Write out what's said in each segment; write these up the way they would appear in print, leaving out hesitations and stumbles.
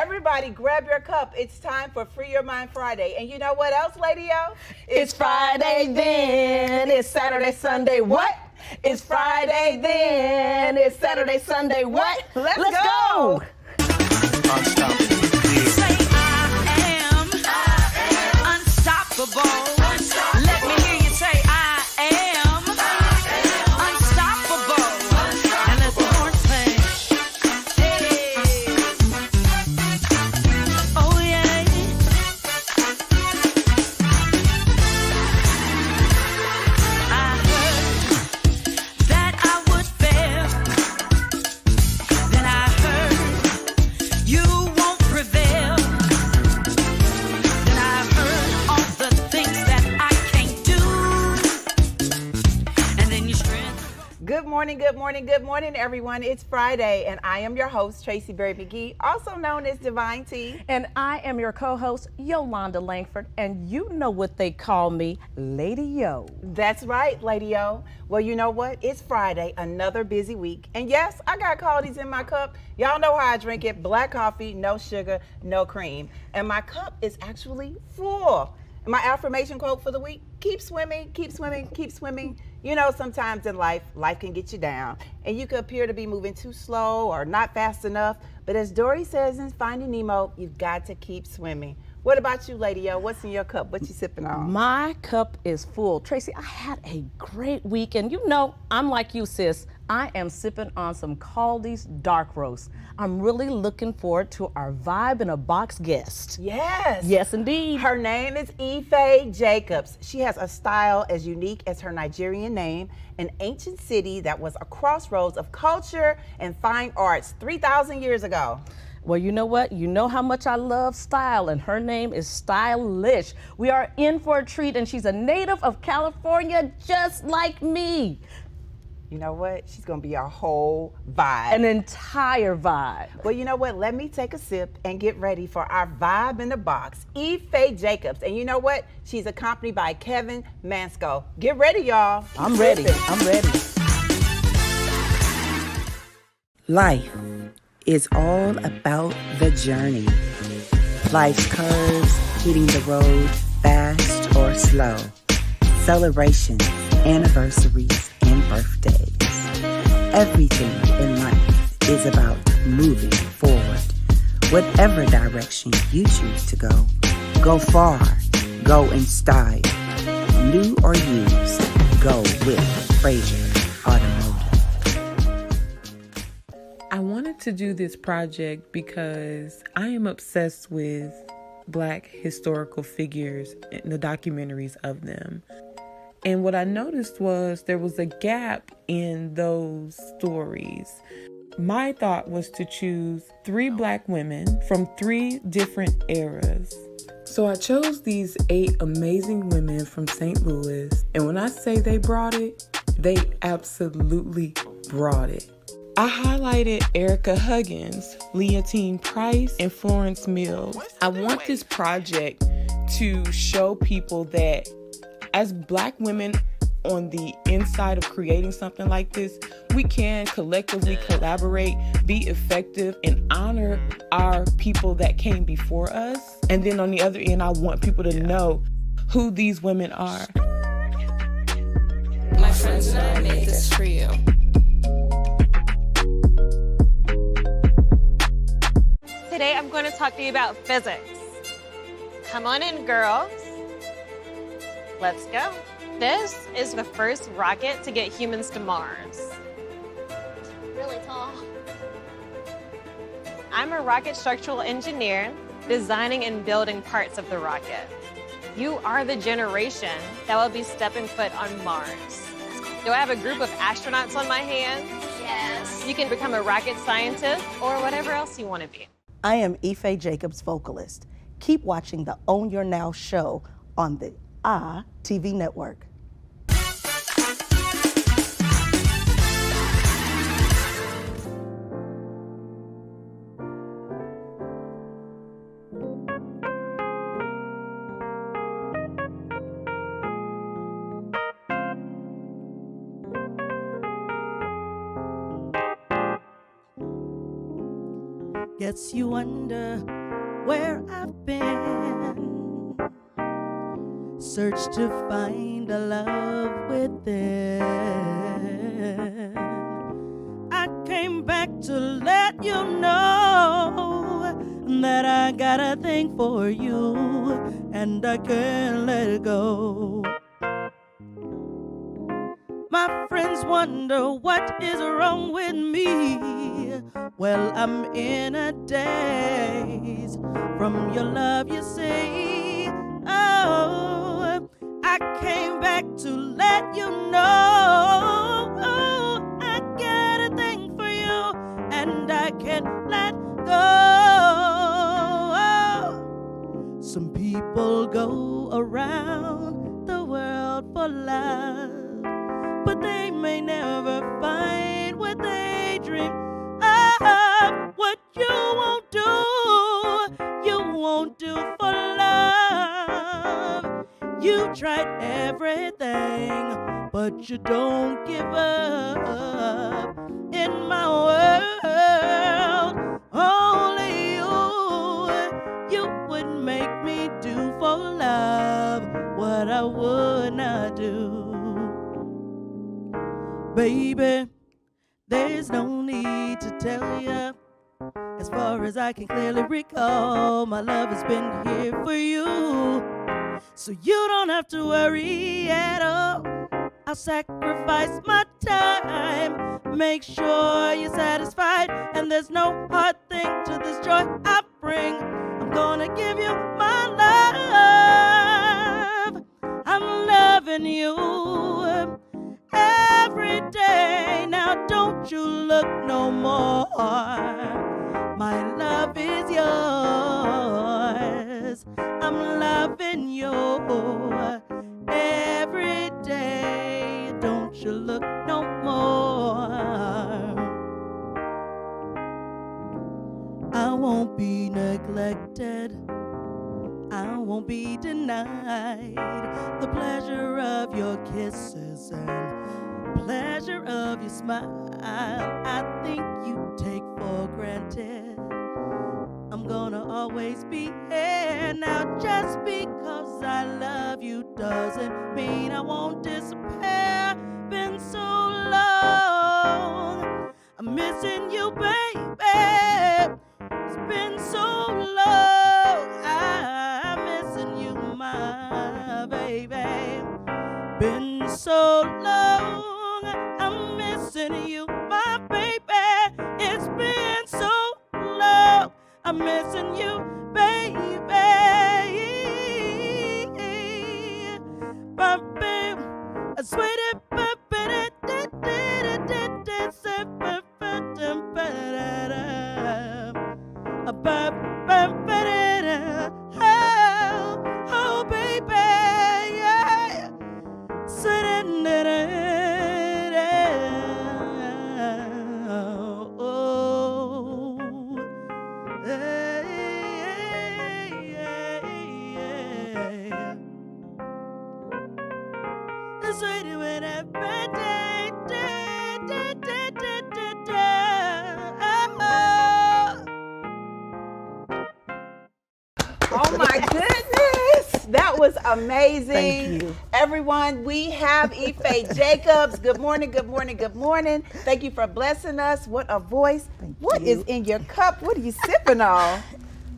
Everybody grab your cup. It's time for Free Your Mind Friday. And you know what else, Lady-O? It's Friday then. It's Saturday, Sunday. What? It's Friday then. It's Saturday, Sunday. What? Let's go. Unstoppable. Say I am unstoppable. Let me hear you say I am unstoppable. And let's go on play. Hey. Oh yeah. I heard that I would fail. Then I heard you won't prevail. Then I heard all the things that I can't do. And then you strength. Good morning, good morning, good morning, everyone. It's Friday, and I am your host, Tracy Berry McGee, also known as Divine T. And I am your co-host, Yolanda Langford, and you know what they call me, Lady Yo. That's right, Lady-O. Well, you know what? It's Friday, another busy week. And yes, I got Caldies in my cup. Y'all know how I drink it. Black coffee, no sugar, no cream. And my cup is actually full. And my affirmation quote for the week, keep swimming, keep swimming, keep swimming. You know, sometimes in life can get you down. And you could appear to be moving too slow or not fast enough. But as Dory says in Finding Nemo, you've got to keep swimming. What about you, Lady-O? What's in your cup? What you sipping on? My cup is full. Tracy, I had a great week, and you know, I'm like you, sis. I am sipping on some Caldies Dark Roast. I'm really looking forward to our Vibe in a Box guest. Yes. Yes, indeed. Her name is IFE Jacobs. She has a style as unique as her Nigerian name, an ancient city that was a crossroads of culture and fine arts 3,000 years ago. Well, you know what? You know how much I love style, and her name is Stylish. We are in for a treat, and she's a native of California, just like me. You know what? She's gonna be a whole vibe. An entire vibe. Well, you know what? Let me take a sip and get ready for our Vibe in the Box, IFE Jacobs. And you know what? She's accompanied by Kevin Mansko. Get ready, y'all. I'm ready. I'm ready. Life is all about the journey. Life's curves, hitting the road fast or slow. Celebrations, anniversaries, and birthdays. Everything in life is about moving forward. Whatever direction you choose to go far, go in style. New or used, go with Fraser Automotive. I wanted to do this project because I am obsessed with Black historical figures and the documentaries of them. And what I noticed was there was a gap in those stories. My thought was to choose 3 Black women from 3 different eras. So I chose these 8 amazing women from St. Louis. And when I say they brought it, they absolutely brought it. I highlighted Erica Huggins, Leontine Price, and Florence Mills. I want this project to show people that as Black women on the inside of creating something like this, we can collectively collaborate, be effective, and honor our people that came before us. And then on the other end, I want people to know who these women are. My friends and I made this for you. Today I'm going to talk to you about physics. Come on in, girls. Let's go. This is the first rocket to get humans to Mars. Really tall. I'm a rocket structural engineer, designing and building parts of the rocket. You are the generation that will be stepping foot on Mars. Do I have a group of astronauts on my hands? Yes. You can become a rocket scientist or whatever else you want to be. I am IFE Jacobs, vocalist. Keep watching the Own Your Now show on the TV network. Guess you wonder where I've been. Search to find a love within. I came back to let you know that I got a thing for you, and I can't let it go. My friends wonder what is wrong with me. Well, I'm in a daze from your love, you see. Oh, I came back to let you know. Oh, I got a thing for you, and I can't let go. Some people go around the world for love, but they may never find what they dream of. What you won't do for love. You tried everything, but you don't give up. In my world, only you would make me do for love what I would not do. Baby, there's no need to tell you. As far as I can clearly recall, my love has been here for you. So you don't have to worry at all. I'll sacrifice my time, make sure you're satisfied, and there's no hard thing to this joy I bring. I'm gonna give you my love. I'm loving you every day. Now don't you look no more. My love is yours. I'm loving you every day. Don't you look no more. I won't be neglected. I won't be denied the pleasure of your kisses and pleasure of your smile. I think you take for granted I'm gonna always be here. Now just because I love you doesn't mean I won't disappear. Been so long, I'm missing you, baby. It's been so long, I'm missing you, my baby. Been so long, I'm missing you, my baby. It's been so long, I'm missing you, baby. Baby, sweetie, oh, baby, yeah. Oh my goodness, that was amazing. Thank you. Everyone, we have IFE Jacobs. Good morning, good morning, good morning. Thank you for blessing us. What a voice. What you. is in your cup? What are you sipping on?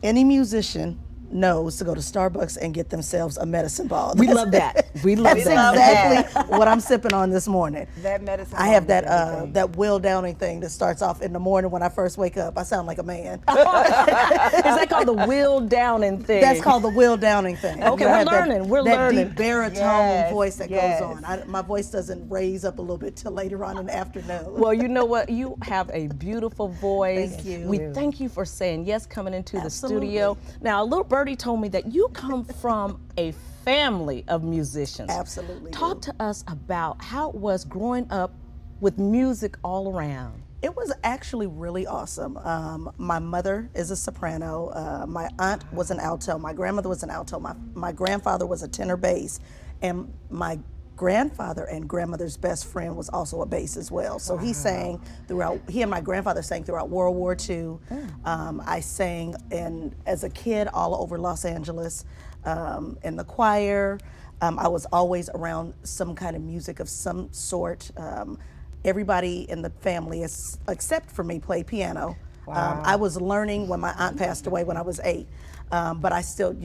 Any musician knows to go to Starbucks and get themselves a medicine ball. We love that. We love That's that. exactly what I'm sipping on this morning. That medicine I have ball is that everything. that Will Downing thing that starts off in the morning when I first wake up. I sound like a man. Is that called the Will Downing thing? That's called the Will Downing thing. Okay, You know, I we're have learning, we're that learning. deep baritone Yes, voice that yes. goes on. My voice doesn't raise up a little bit till later on in the afternoon. Well, you know what? You have a beautiful voice. Thank you. We thank you for saying yes, coming into Absolutely. the studio. Now, a little birdie told me that you come from a family of musicians. Absolutely Talk do. to us about how it was growing up with music all around. It was actually really awesome. My mother is a soprano. My aunt was an alto. My grandmother was an alto. My grandfather was a tenor bass. And my grandfather and grandmother's best friend was also a bass as well. So he sang throughout, he and my grandfather sang throughout World War II. I sang as a kid all over Los Angeles in the choir. I was always around some kind of music of some sort. Everybody in the family, except for me, played piano. I was learning when my aunt passed away when I was 8, but I still,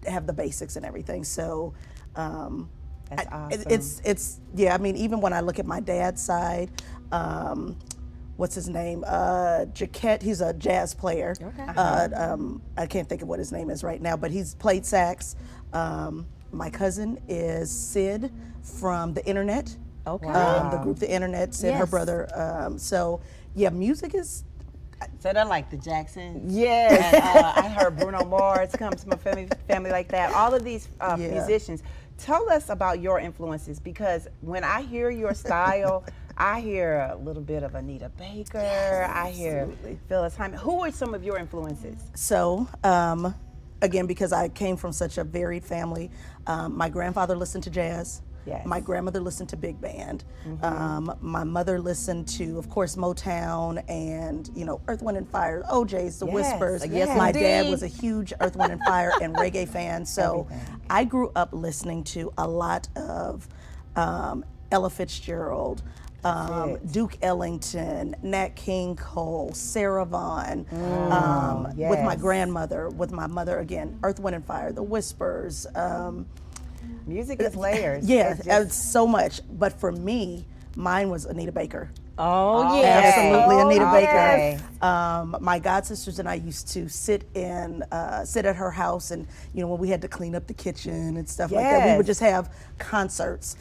have the basics and everything. So That's awesome. it's yeah. I mean, even when I look at my dad's side, what's his name? Jaquette. He's a jazz player. Okay. I can't think of what his name is right now, but he's played sax. My cousin is Sid from the Internet. Okay. The group The Internet. Sid, her Yes. brother. So yeah, music is. So they're like the Jacksons. Yes. And, I heard Bruno Mars comes from a family like that. All of these musicians. Tell us about your influences, because when I hear your style, I hear a little bit of Anita Baker. I hear Phyllis Hyman. Who are some of your influences? So, again, because I came from such a varied family, my grandfather listened to jazz. Yes. My grandmother listened to big band. My mother listened to, of course, Motown and, Earth, Wind and Fire, OJ's, The Whispers. Yes, My indeed. dad was a huge Earth, Wind and Fire and reggae fan. So I grew up listening to a lot of Ella Fitzgerald, Duke Ellington, Nat King Cole, Sarah Vaughan, with my grandmother, with my mother again, Earth, Wind and Fire, The Whispers. Music is layers. Yeah, It's just- so much. But for me, mine was Anita Baker. Oh, yes. Absolutely, Anita Okay. Baker. My god sisters and I used to sit at her house, and when we had to clean up the kitchen and stuff like that, we Yes. would just have concerts.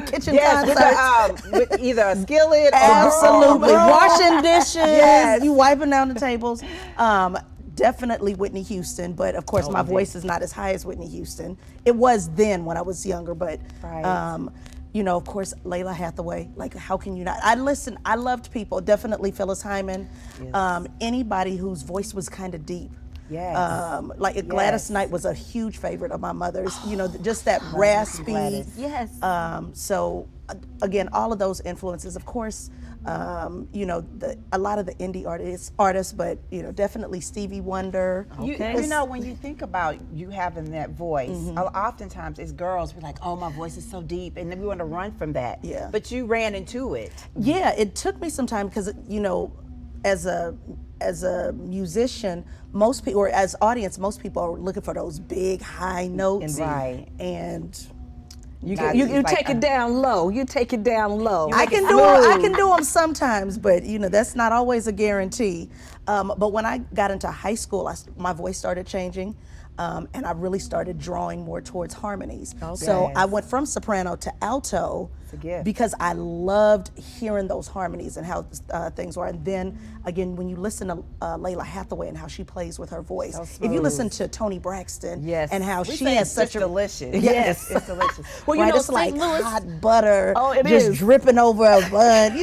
Kitchen Yes, concerts. with either a skillet or Absolutely, or- washing dishes. Yes. You wiping down the tables. Definitely Whitney Houston, but of course my voice is not as high as Whitney Houston. It was then when I was younger, but Right. of course Layla Hathaway. Like, how can you not? I loved people. Definitely Phyllis Hyman. Anybody whose voice was kind of deep. Yes. Like Gladys Knight was a huge favorite of my mother's. Just that raspy. Gladys. Yes. So again, all of those influences, of course. A lot of the indie artists, but definitely Stevie Wonder. When you think about you having that voice, oftentimes as girls we're like, oh, my voice is so deep, and then we want to run from that. Yeah. But you ran into it. Yeah, it took me some time because as a musician, most people, or as audience, most people are looking for those big high notes. Indeed. Right. And You Not you just like take it down low. You take it down low. I can do them sometimes, but that's not always a guarantee. But when I got into high school, my voice started changing, and I really started drawing more towards harmonies. So I went from soprano to alto It's a gift. because I loved hearing those harmonies and how things were. And then again, when you listen to Layla Hathaway and how she plays with her voice, So if you smooth. listen to Toni Braxton Yes. and how We she say has it's such just delicious. Yes. It's delicious. Well, right, it's St. like Louis. hot butter, Oh, it just is. dripping over a bun,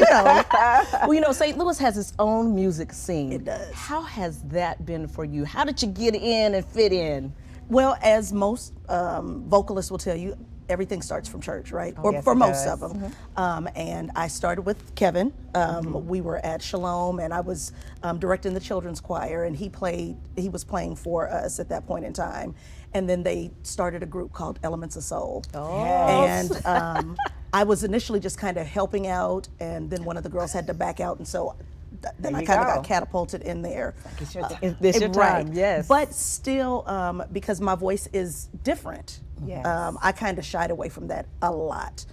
Well, St. Louis has its own music scene. It does. How has that been for you? How did you get in and fit in? Well, as most vocalists will tell you, everything starts from church, right? Or yes, for it most does. of them. And I started with Kevin. We were at Shalom, and I was directing the children's choir, and he was playing for us at that point in time. And then they started a group called Elements of Soul. And I was initially just kind of helping out, and then one of the girls had to back out, and so then There I you kind of go. got catapulted in there. It's your It's your Right. time, yes. But still, because my voice is different, Yes. I kind of shied away from that a lot.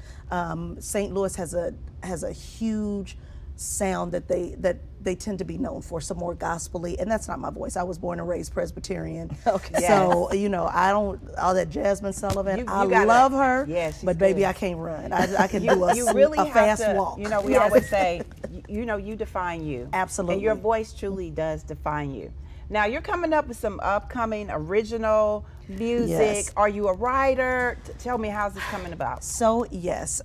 St. Louis has a huge sound that they tend to be known for, some more gospel-y, and that's not my voice. I was born and raised Presbyterian. Okay. So, I don't, all that Jasmine Sullivan, You I gotta- love her, Yeah, she's but baby, good. I can't run. I can do You really a have fast to, walk. we always say, you define you. Absolutely. And your voice truly does define you. Now, you're coming up with some upcoming original music. Yes. Are you a writer? Tell me, how's this coming about? So yes,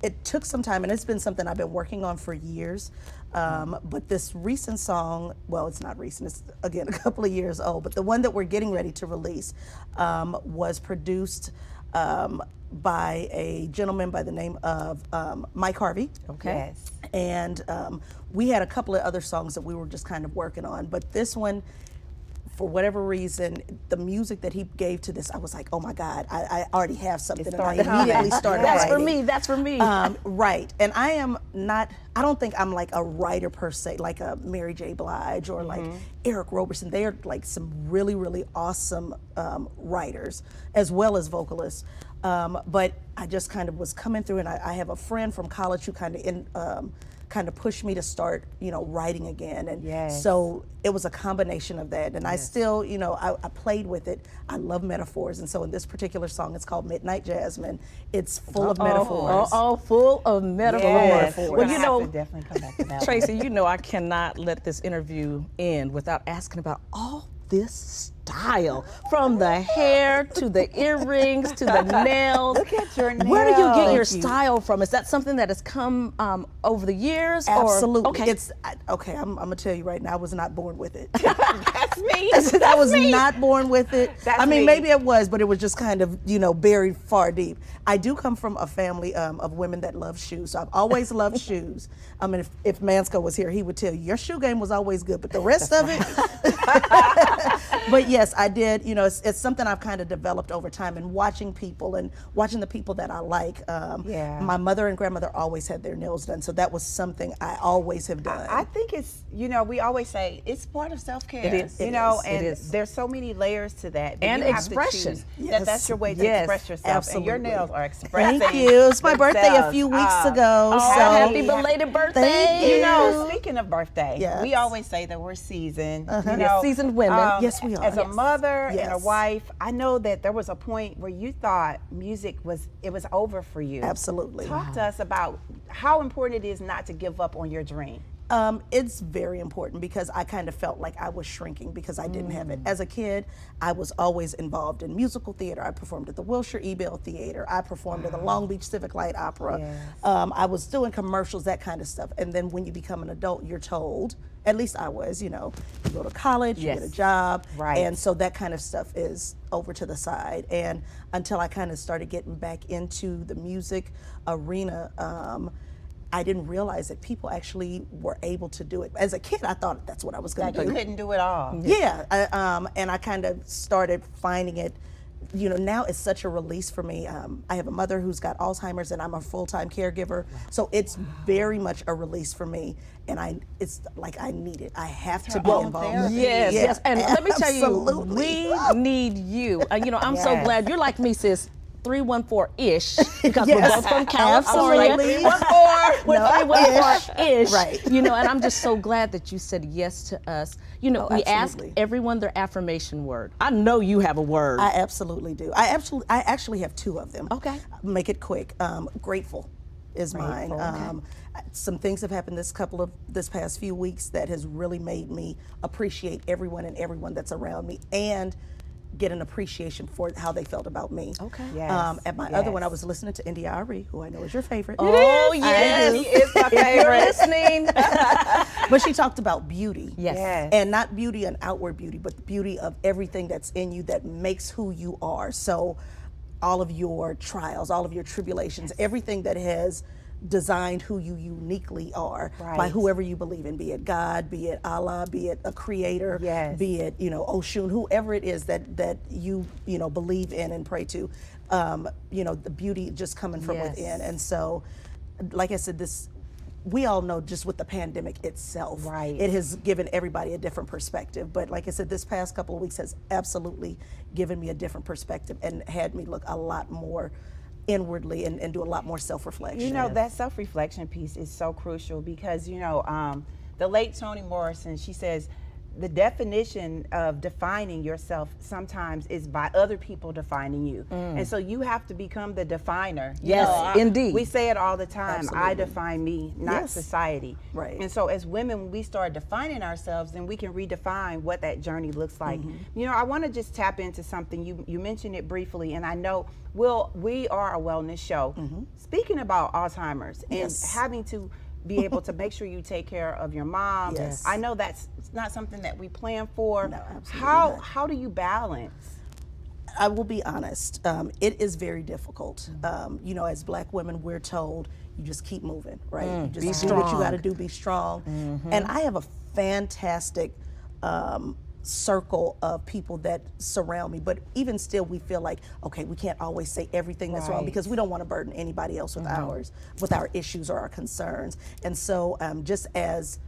it took some time, and it's been something I've been working on for years. But this recent song, well, it's not recent, it's again a couple of years old, but the one that we're getting ready to release was produced by a gentleman by the name of Mike Harvey. Okay. Yes. And we had a couple of other songs that we were just kind of working on, but this one, for whatever reason, the music that he gave to this, I was like, oh my God, I already have something. And I immediately started That's for writing. me. That's for me. Right. And I am not, I don't think I'm like a writer per se, like a Mary J. Blige or like Eric Roberson. They are like some really, really awesome writers as well as vocalists. But I just kind of was coming through, and I have a friend from college who kind of pushed me to start, writing again. And so it was a combination of that. And I still, I played with it. I love metaphors. And so in this particular song, it's called Midnight Jasmine. It's full of metaphors. Full of metaphors. Yes. Well, We're gonna have to definitely come back to that. Tracy, I cannot let this interview end without asking about all this style, from the hair to the earrings to the nails. Look at your nails. Where do you get your style from? Is that something that has come over the years? Absolutely. Or, okay. I'm gonna tell you right now, I was not born with it. That's me. I was not born with it. That's me. Maybe it was, but it was just kind of, buried far deep. I do come from a family of women that love shoes, so I've always loved shoes. I mean, if Mansco was here, he would tell you, your shoe game was always good, but the rest of it. But yes, I did. It's something I've kind of developed over time, and watching people and watching the people that I like. My mother and grandmother always had their nails done, so that was something I always have done. I think it's, we always say it's part of self-care. It is. And It is. there's so many layers to that. And you have to expression. choose Yes. that's your way to Yes, express yourself. absolutely. And your nails are expressing. Thank you. It's my birthday a themselves. few weeks ago. Oh, so happy belated birthday. Thank you. Speaking of birthday, Yes. we always say that we're seasoned. Yes, seasoned women. Yes, we are. As a Yes. mother and a Yes. wife, I know that there was a point where you thought music was over for you. Absolutely. Talk to us about how important it is not to give up on your dream. It's very important because I kind of felt like I was shrinking because I didn't have it. As a kid, I was always involved in musical theater. I performed at the Wilshire Ebell Theater. I performed at the Long Beach Civic Light Opera. Yes. I was doing commercials, that kind of stuff. And then when you become an adult, you're told, at least I was, you go to college, you get a job. Right. And so that kind of stuff is over to the side. And until I kind of started getting back into the music arena, I didn't realize that people actually were able to do it. As a kid, I thought that's what I was going to You do. couldn't do it all. Yeah, and I kind of started finding it, now it's such a release for me. I have a mother who's got Alzheimer's, and I'm a full-time caregiver, so it's very much a release for me, and it's like I need it. I have to be involved. Yes. And let me tell you, Absolutely. we need you. I'm so Yes. glad you're like me, sis. 314-ish, because Yes, we're both from California. absolutely. We're No, 314-ish. Right. And I'm just so glad that you said yes to us. We asked absolutely. everyone their affirmation word. I know you have a word. I absolutely do. I actually have two of them. Okay. Make it quick. Grateful is mine. Some things have happened this past few weeks that has really made me appreciate everyone that's around me, and get an appreciation for how they felt about me. Okay. Yes. And my other one, I was listening to India Ari, who I know is your favorite. Oh, yes. He is my If you're favorite. listening. But she talked about beauty. Yes. And not beauty and outward beauty, but the beauty of everything that's in you that makes who you are. So all of your trials, all of your tribulations, everything that has designed who you uniquely are by Right. whoever you believe in, be it God, be it Allah, be it a creator, Yes. be it, Oshun, whoever it is that you believe in and pray to, the beauty just coming from Yes. within. And so, like I said, we all know just with the pandemic itself, Right. it has given everybody a different perspective. But like I said, this past couple of weeks has absolutely given me a different perspective and had me look a lot more inwardly and do a lot more self-reflection. That self-reflection piece is so crucial because, the late Toni Morrison, she says, the definition of defining yourself sometimes is by other people defining you. And so you have to become the definer. Yes, indeed. We say it all the time. I Absolutely. define me, not Yes. society. Right. And so as women, when we start defining ourselves, then we can redefine what that journey looks like. I want to just tap into something. You mentioned it briefly, and I know we are a wellness show. Speaking about Alzheimer's and Yes. having to be able to make sure you take care of your mom. Yes. I know that's not something that we plan for. No, absolutely How not. how do you balance? I will be honest. It is very difficult. You know, as Black women, we're told you just keep moving, right? You just be do what you got to strong. do. Be strong. And I have a fantastic circle of people that surround me. But even still, we feel like, okay, we can't always say everything that's wrong Right. because we don't want to burden anybody else with with our issues or our concerns. And so, just as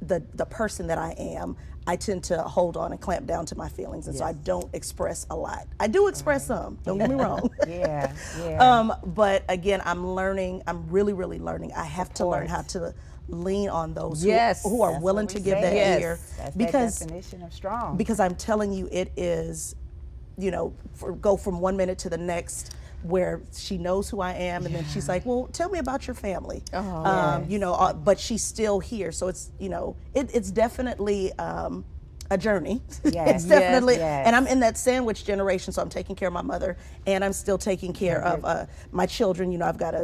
the person that I am, I tend to hold on and clamp down to my feelings, and so I don't express a lot. I do express some. Don't get me wrong. Yeah, yeah. But again, I'm learning. I'm really, really learning. I have to learn how to lean on those Yes. who are That's willing what to we give say. that Yes. ear, That's because that definition of strong. because I'm telling you, it is, you know, go from 1 minute to the next, where she knows who I am, and then she's like, "Well, tell me about your family." You know, but she's still here, so it's, you know, it's definitely a journey. Yes. It's definitely, Yes. and I'm in that sandwich generation, so I'm taking care of my mother, and I'm still taking care of my children. You know, I've got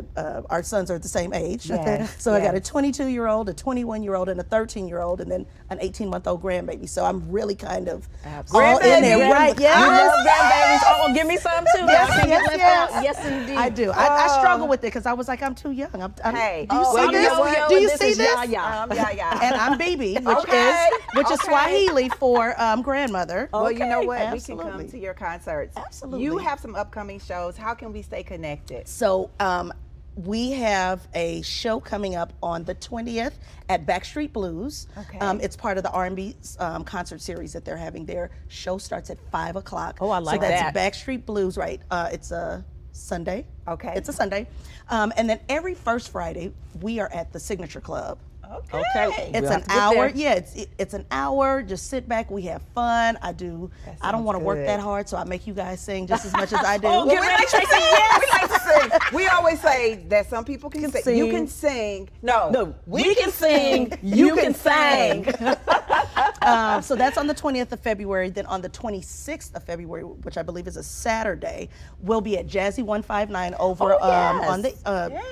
our sons are the same age, Yes, so I got a yes. 22-year-old, a 21-year-old, and a 13-year-old, and then an 18-month-old grandbaby. So I'm really kind of all in there, Grandbaby. right? I Yes. love grandbabies. Oh, give me some too. Yes, I can't yes, get left yes. out. Yes, indeed. I do. I struggle with it because I was like, I'm too young. Hey, do you well, see you this? know what? Do you This see is this? Yaya. Yeah. And I'm Bibi, which Okay, is okay. Swahili for grandmother. Well, you know what? We Absolutely. can come to your concerts. Absolutely. You have some upcoming shows. How can we stay connected? So we have a show coming up on the 20th at Backstreet Blues. Okay. It's part of the R&B concert series that they're having. Their show starts at 5 o'clock. Oh, I like so that's that. Backstreet Blues, right? It's a Sunday. Okay. It's a Sunday. And then every first Friday, we are at the Signature Club. Okay. It's We'll have an to get hour. there. Yeah, it's an hour. Just sit back. We have fun. I don't sounds want to work good. that hard, so I make you guys sing just as much as I do. Oh, get ready, Tracy. We like to sing. We always say that some people can sing. You sing. can sing. No, We can sing. You can sing. So that's on the 20th of February. Then on the 26th of February, which I believe is a Saturday, we'll be at Jazzy 159 over on the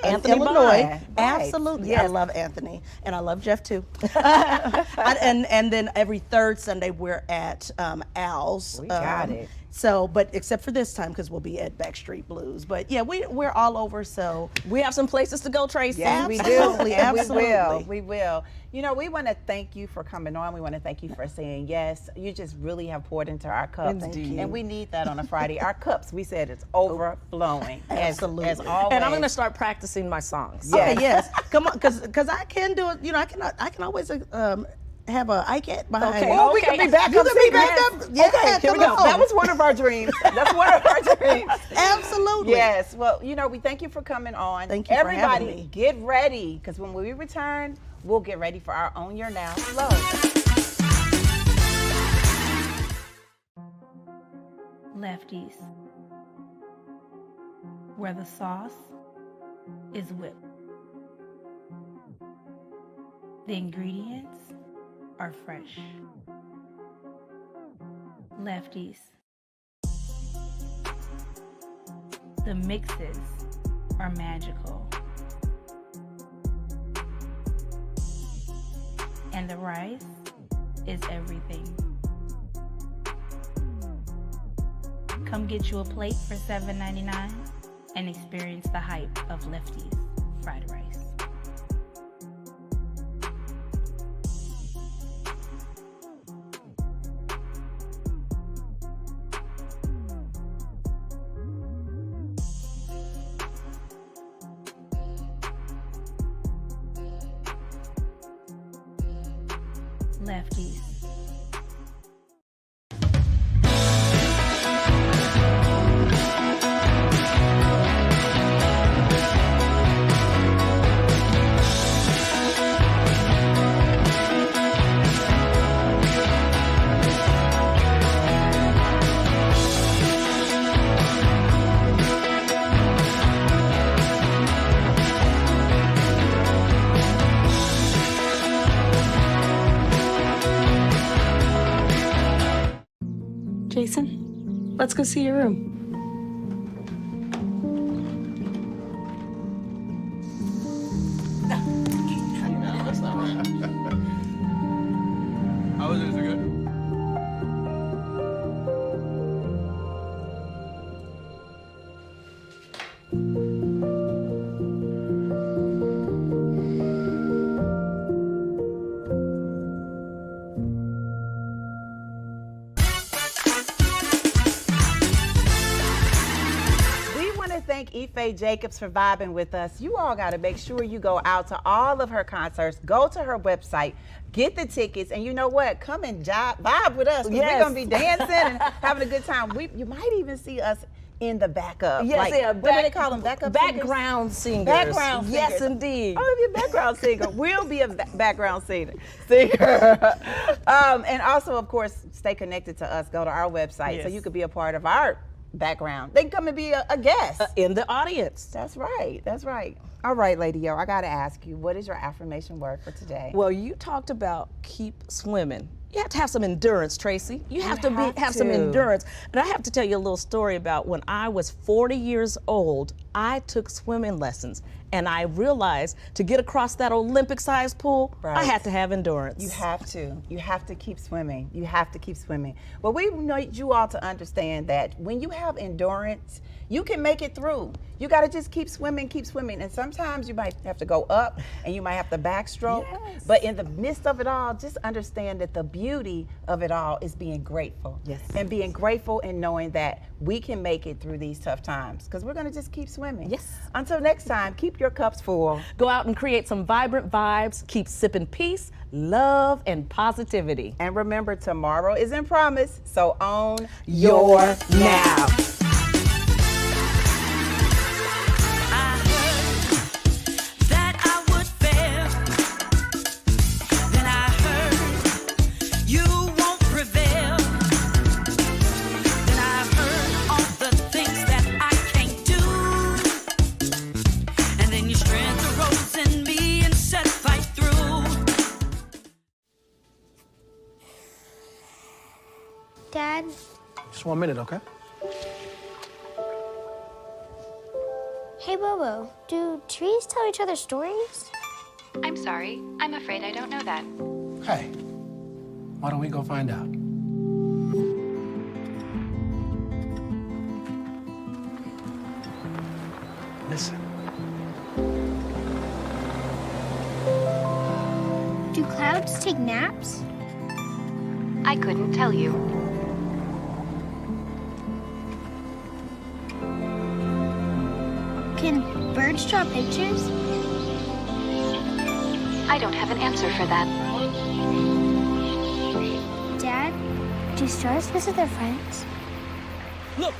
Anthony Illinois. Right. Absolutely, I love Anthony, and I love Jeff too. and then every third Sunday we're at Al's. We got it. So, but except for this time because we'll be at Backstreet Blues. But yeah, we're all over. So We have some places to go, Tracy. Yes, we do. Absolutely, And absolutely. We will. You know, we want to thank you for coming on. We want to thank you for saying yes. You just really have poured into our cups. Indeed. And we need that on a Friday. Our cups, we said it's overflowing. Absolutely. As always. And I'm going to start practicing my songs. Yes. okay, yes, come on, because I can do it. You know, I can always have a ICAT behind Okay. me. Oh, we can be back You up can be singing. back up. Yeah, Okay, here we come go. on. That was one of our dreams. That's one of our dreams. Absolutely. Yes. Well, you know, we thank you for coming on. Thank you for Everybody, having me. get ready, because when we return, we'll get ready for our Own Your Now flow. Lefties, where the sauce is whipped. The ingredients are fresh. Lefties, the mixes are magical. And the rice is everything. Come get you a plate for $7.99 and experience the hype of Lefties fried rice. Lefties. Jason, let's go see your room. How is it? Is it good? Thank IFE Jacobs for vibing with us. You all got to make sure you go out to all of her concerts, go to her website, get the tickets, and you know what? Come and vibe with us. Yes. We're going to be dancing and having a good time. You might even see us in the backup. Yes, like, yeah, what do they call them? background singers. Background singers. Yes, indeed. Oh, if you're a background singer, we'll be a background singer. And also, of course, stay connected to us. Go to our website so you could be a part of our background. They can come and be a guest in the audience. That's right. That's right. All right, Lady O, I got to ask you, what is your affirmation word for today? Well, you talked about keep swimming. You have to have some endurance, Tracy. You have to have some endurance. And I have to tell you a little story about when I was 40 years old, I took swimming lessons. And I realized to get across that Olympic-sized pool, I had to have endurance. You have to. You have to keep swimming. You have to keep swimming. Well, we need you all to understand that when you have endurance, you can make it through. You got to just keep swimming, keep swimming. And sometimes you might have to go up and you might have to backstroke. Yes. But in the midst of it all, just understand that the beauty of it all is being grateful. Yes. And being grateful and knowing that we can make it through these tough times because we're going to just keep swimming. Yes. Until next time, keep your cups full. Go out and create some vibrant vibes. Keep sipping peace, love, and positivity. And remember, tomorrow isn't promised, so own your now. Dad? Just 1 minute, okay? Hey, Bobo, do trees tell each other stories? I'm sorry. I'm afraid I don't know that. Hey, why don't we go find out? Listen. Do clouds take naps? I couldn't tell you. Can birds draw pictures? I don't have an answer for that. Dad, do stars visit their friends? Look,